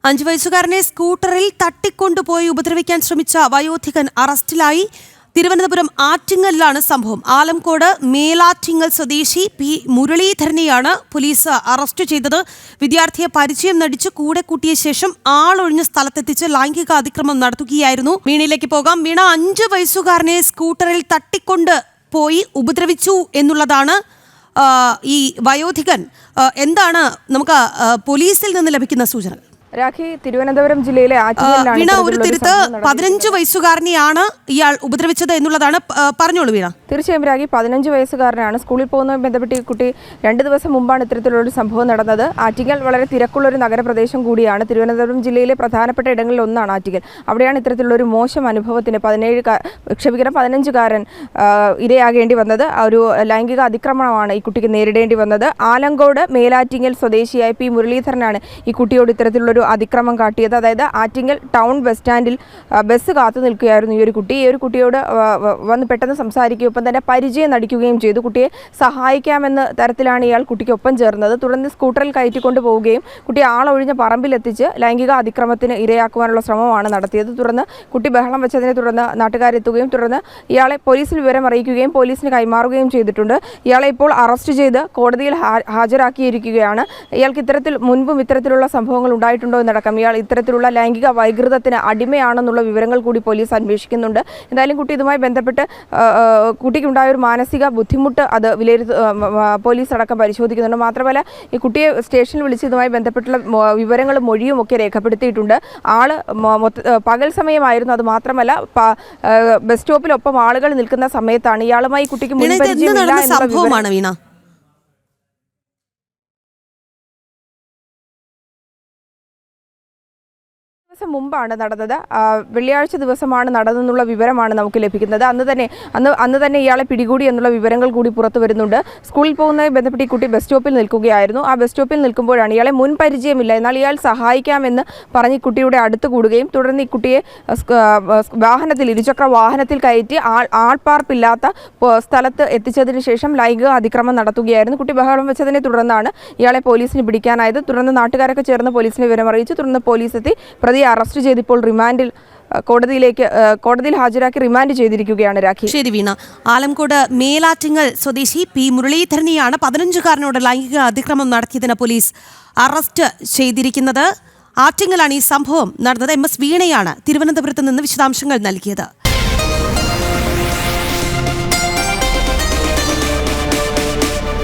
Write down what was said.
5 വയസ്സുകാരനെ സ്കൂട്ടറിൽ തട്ടിക്കൊണ്ടുപോയി ഉപദ്രവിക്കാൻ ശ്രമിച്ച വയോധികൻ അറസ്റ്റിലായി. തിരുവനന്തപുരം ആറ്റിങ്ങലിലാണ് സംഭവം. ആലംകോട് മേലാറ്റിങ്ങൽ സ്വദേശി പി മുരളീധരനെയാണ് പോലീസ് അറസ്റ്റ് ചെയ്തത്. വിദ്യാർത്ഥിയെ പരിചയം നടിച്ച് കൂടെ കൂട്ടിയ ശേഷം ആളൊഴിഞ്ഞ സ്ഥലത്തെത്തിച്ച് ലൈംഗിക അതിക്രമം നടത്തുകയായിരുന്നു. വീണയിലേക്ക് പോകാം. വീണ 5 വയസ്സുകാരനെ സ്കൂട്ടറിൽ തട്ടിക്കൊണ്ട് പോയി ഉപദ്രവിച്ചു എന്നുള്ളതാണ് ഈ വയോധികൻ. എന്താണ് നമുക്ക് പോലീസിൽ നിന്ന് ലഭിക്കുന്ന സൂചന? രാഖി, തിരുവനന്തപുരം ജില്ലയിലെ വീണ, ഒരു തിരുത്ത്, 15 വയസ്സുകാരനെയാണ് ഇയാൾ ഉപദ്രവിച്ചത് എന്നുള്ളതാണ്. പറഞ്ഞോളൂ വീണ. തീർച്ചയായും രാഖി, 15 വയസ്സുകാരനാണ്. സ്കൂളിൽ പോകുന്നതുമായി ബന്ധപ്പെട്ട് ഈ കുട്ടി 2 ദിവസം മുമ്പാണ് ഇത്തരത്തിലുള്ളൊരു സംഭവം നടന്നത്. ആറ്റിങ്ങൽ വളരെ തിരക്കുള്ളൊരു നഗരപ്രദേശം കൂടിയാണ്. തിരുവനന്തപുരം ജില്ലയിലെ പ്രധാനപ്പെട്ട ഇടങ്ങളിൽ ഒന്നാണ് ആറ്റിങ്ങൽ. അവിടെയാണ് ഇത്തരത്തിലുള്ളൊരു മോശം അനുഭവത്തിന് 15-കാരൻ ഇരയാകേണ്ടി വന്നത്. ഒരു ലൈംഗിക അതിക്രമണമാണ് ഈ കുട്ടിക്ക് നേരിടേണ്ടി വന്നത്. ആലങ്കോട് മേലാറ്റിങ്ങൽ സ്വദേശിയായ പി മുരളീധരനാണ് ഈ കുട്ടിയോട് ഇത്തരത്തിലുള്ളൊരു അതിക്രമം കാട്ടിയത്. അതായത് ആറ്റിങ്ങൽ ടൗൺ ബസ് സ്റ്റാൻഡിൽ ബസ് കാത്തു നിൽക്കുകയായിരുന്നു ഈ ഒരു കുട്ടി. ഈ ഒരു കുട്ടിയോട് വന്ന് പെട്ടെന്ന് സംസാരിക്കുകയും ഒപ്പം തന്നെ പരിചയം നടിക്കുകയും ചെയ്തു. കുട്ടിയെ സഹായിക്കാമെന്ന തരത്തിലാണ് ഇയാൾ കുട്ടിക്കൊപ്പം ചേർന്നത്. തുടർന്ന് സ്കൂട്ടറിൽ കയറ്റിക്കൊണ്ട് പോവുകയും കുട്ടി ആളൊഴിഞ്ഞ പറമ്പിലെത്തിച്ച് ലൈംഗിക അതിക്രമത്തിന് ഇരയാക്കുവാനുള്ള ശ്രമമാണ് നടത്തിയത്. തുടർന്ന് കുട്ടി ബഹളം വെച്ചതിനെ തുടർന്ന് നാട്ടുകാരെത്തുകയും തുടർന്ന് ഇയാളെ പോലീസിൽ വിവരം അറിയിക്കുകയും പോലീസിന് കൈമാറുകയും ചെയ്തിട്ടുണ്ട്. ഇയാളെ ഇപ്പോൾ അറസ്റ്റ് ചെയ്ത് കോടതിയിൽ ഹാജരാക്കിയിരിക്കുകയാണ്. ഇയാൾക്ക് മുൻപും ഇത്തരത്തിലുള്ള സംഭവങ്ങൾ ഉണ്ടായിട്ടുണ്ടോ എന്നടക്കം, ഇയാൾ ഇത്തരത്തിലുള്ള ലൈംഗിക വൈകൃതത്തിന് അടിമയാണെന്നുള്ള വിവരങ്ങൾ കൂടി പോലീസ് അന്വേഷിക്കുന്നുണ്ട്. എന്തായാലും കുട്ടി ഇതുമായി ബന്ധപ്പെട്ട് കുട്ടിക്കുണ്ടായ ഒരു മാനസിക ബുദ്ധിമുട്ട് അത് പോലീസ് അടക്കം പരിശോധിക്കുന്നുണ്ട്. മാത്രമല്ല ഈ കുട്ടിയെ സ്റ്റേഷനിൽ വിളിച്ച് ഇതുമായി ബന്ധപ്പെട്ടുള്ള വിവരങ്ങളും മൊഴിയും ഒക്കെ രേഖപ്പെടുത്തിയിട്ടുണ്ട്. ആള് പകൽ സമയമായിരുന്നു. അത് മാത്രമല്ല ബസ് സ്റ്റോപ്പിലൊപ്പം ആളുകൾ നിൽക്കുന്ന സമയത്താണ് ഇയാളുമായി കുട്ടിക്ക് മുൻപരിചയമില്ല എന്നുള്ള വിവരം. മുമ്പാണ് നടന്നത്. വെള്ളിയാഴ്ച ദിവസമാണ് നടന്നെന്നുള്ള വിവരമാണ് നമുക്ക് ലഭിക്കുന്നത്. അന്ന് തന്നെ ഇയാളെ പിടികൂടി എന്നുള്ള വിവരങ്ങൾ കൂടി പുറത്തു വരുന്നുണ്ട്. സ്കൂളിൽ പോകുന്നതുമായി ബന്ധപ്പെട്ട് ഈ കുട്ടി ബസ് സ്റ്റോപ്പിൽ നിൽക്കുകയായിരുന്നു. ആ ബസ് സ്റ്റോപ്പിൽ നിൽക്കുമ്പോഴാണ് ഇയാളെ മുൻ പരിചയമില്ല, എന്നാൽ ഇയാൾ സഹായിക്കാമെന്ന് പറഞ്ഞ് കുട്ടിയുടെ അടുത്ത് കൂടുകയും തുടർന്ന് ഈ കുട്ടിയെ ഇരുചക്ര വാഹനത്തിൽ കയറ്റി ആൾപ്പാർപ്പില്ലാത്ത സ്ഥലത്ത് എത്തിച്ചതിന് ശേഷം ലൈംഗിക അതിക്രമം നടത്തുകയായിരുന്നു. കുട്ടി ബഹളം വെച്ചതിനെ തുടർന്നാണ് ഇയാളെ പോലീസിന് പിടിക്കാനായത്. തുടർന്ന് നാട്ടുകാരൊക്കെ ചേർന്ന് പോലീസിനെ വിവരം അറിയിച്ചു. തുടർന്ന് പോലീസ് എത്തി പ്രതിയെ അറസ്റ്റ് ചെയ്ത് ഇപ്പോൾ കോടതിയിൽ ഹാജരാക്കി റിമാൻഡ് ചെയ്തിരിക്കുകയാണ്. രാഖി, ശരി വീണ. ആലംകോട് മേലാറ്റിങ്ങൽ സ്വദേശി പി മുരളീധരനെയാണ് 15-കാരനോട് ലൈംഗിക അതിക്രമം നടത്തിയതിന് പോലീസ് അറസ്റ്റ് ചെയ്തിരിക്കുന്നത്. ആറ്റിങ്ങലാണ് ഈ സംഭവം നടന്നത്. MS വീണയാണ് തിരുവനന്തപുരത്ത് നിന്ന് വിശദാംശങ്ങൾ നൽകിയത്.